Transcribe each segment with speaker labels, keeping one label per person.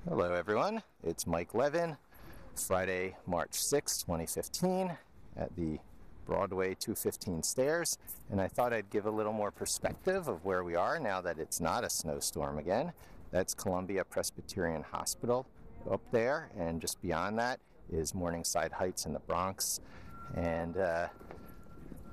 Speaker 1: Hello everyone, it's Mike Levin, Friday, March 6, 2015 at the Broadway 215 stairs, and I thought I'd give a little more perspective of where we are now that it's not a snowstorm again. That's Columbia Presbyterian Hospital up there, and just beyond that is Morningside Heights in the Bronx. And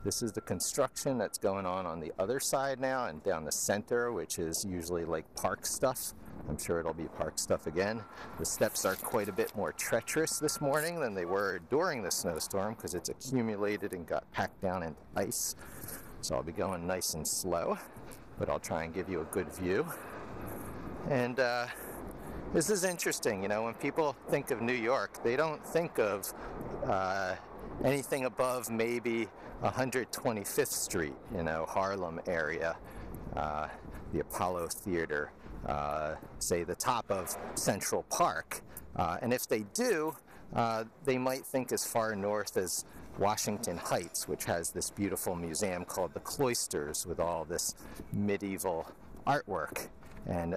Speaker 1: this is the construction that's going on the other side now and down the center, which is usually like park stuff. I'm sure it'll be park stuff again. The steps are quite a bit more treacherous this morning than they were during the snowstorm because it's accumulated and got packed down into ice. So I'll be going nice and slow, but I'll try and give you a good view. And this is interesting, you know, when people think of New York, they don't think of anything above maybe 125th Street, you know, Harlem area, the Apollo Theater, say the top of Central Park. And if they do, they might think as far north as Washington Heights, which has this beautiful museum called the Cloisters with all this medieval artwork and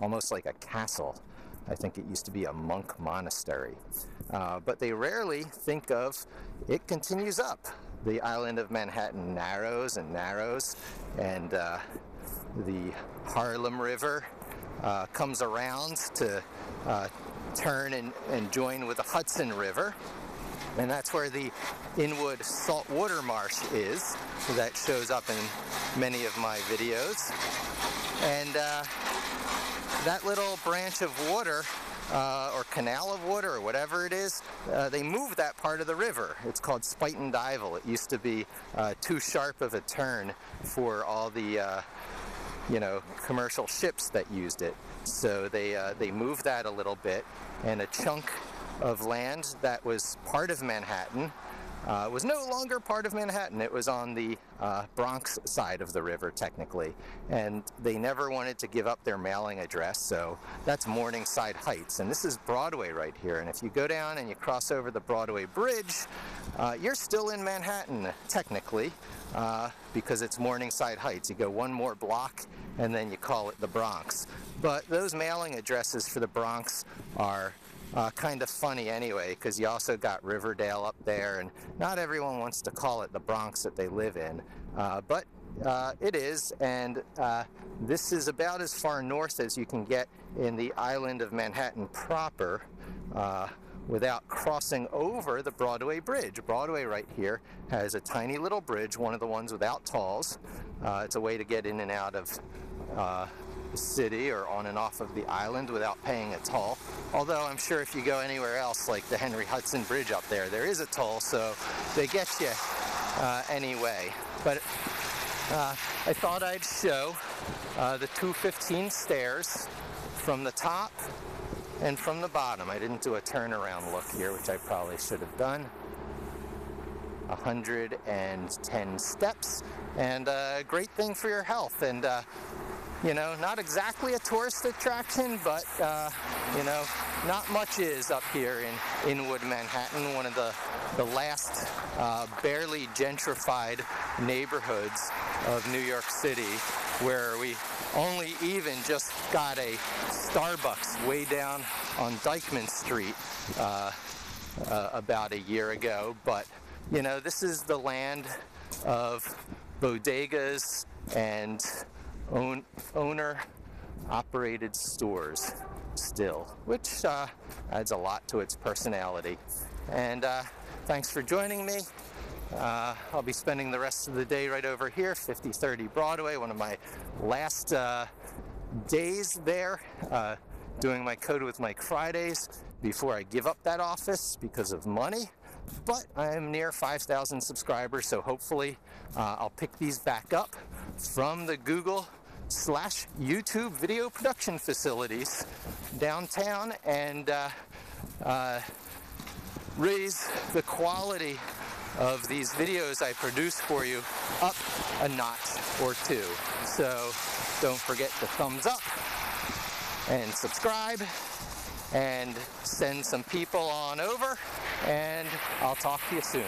Speaker 1: almost like a castle. I think it used to be a monk monastery. But they rarely think of it continues up. The island of Manhattan narrows and narrows, and the Harlem River comes around to turn and join with the Hudson River. And that's where the Inwood saltwater marsh is. So that shows up in many of my videos. And that little branch of water, or canal of water, or whatever it is, they moved that part of the river. It's called Spuyten Duyvil. It used to be too sharp of a turn for all the commercial ships that used it. So they moved that a little bit, and a chunk of land that was part of Manhattan was no longer part of Manhattan. It was on the Bronx side of the river, technically, and they never wanted to give up their mailing address, so that's Morningside Heights. And this is Broadway right here, and if you go down and you cross over the Broadway Bridge, you're still in Manhattan, technically, because it's Morningside Heights. You go one more block, and then you call it the Bronx. But those mailing addresses for the Bronx are kind of funny anyway, because you also got Riverdale up there, and not everyone wants to call it the Bronx that they live in, but it is, and this is about as far north as you can get in the island of Manhattan proper without crossing over the Broadway Bridge. Broadway right here has a tiny little bridge, one of the ones without tolls. It's a way to get in and out of the city or on and off of the island without paying a toll. Although I'm sure if you go anywhere else, like the Henry Hudson Bridge up there, there is a toll, so they get you anyway. But I thought I'd show the 215 stairs from the top and from the bottom. I didn't do a turnaround look here, which I probably should have done. 110 steps, and a great thing for your health. And you know, not exactly a tourist attraction, but you know, not much is up here in Inwood, Manhattan, one of the last barely gentrified neighborhoods of New York City, where we only even just got a Starbucks way down on Dyckman Street about a year ago. But you know, this is the land of bodegas and owner-operated stores still, which adds a lot to its personality. And thanks for joining me. I'll be spending the rest of the day right over here, 5030 Broadway, one of my last days there, doing my Code with Mike Fridays before I give up that office because of money. But I'm near 5,000 subscribers, so hopefully I'll pick these back up from the Google/YouTube video production facilities downtown and raise the quality of these videos I produce for you up a notch or two. So don't forget to thumbs up and subscribe and send some people on over, and I'll talk to you soon.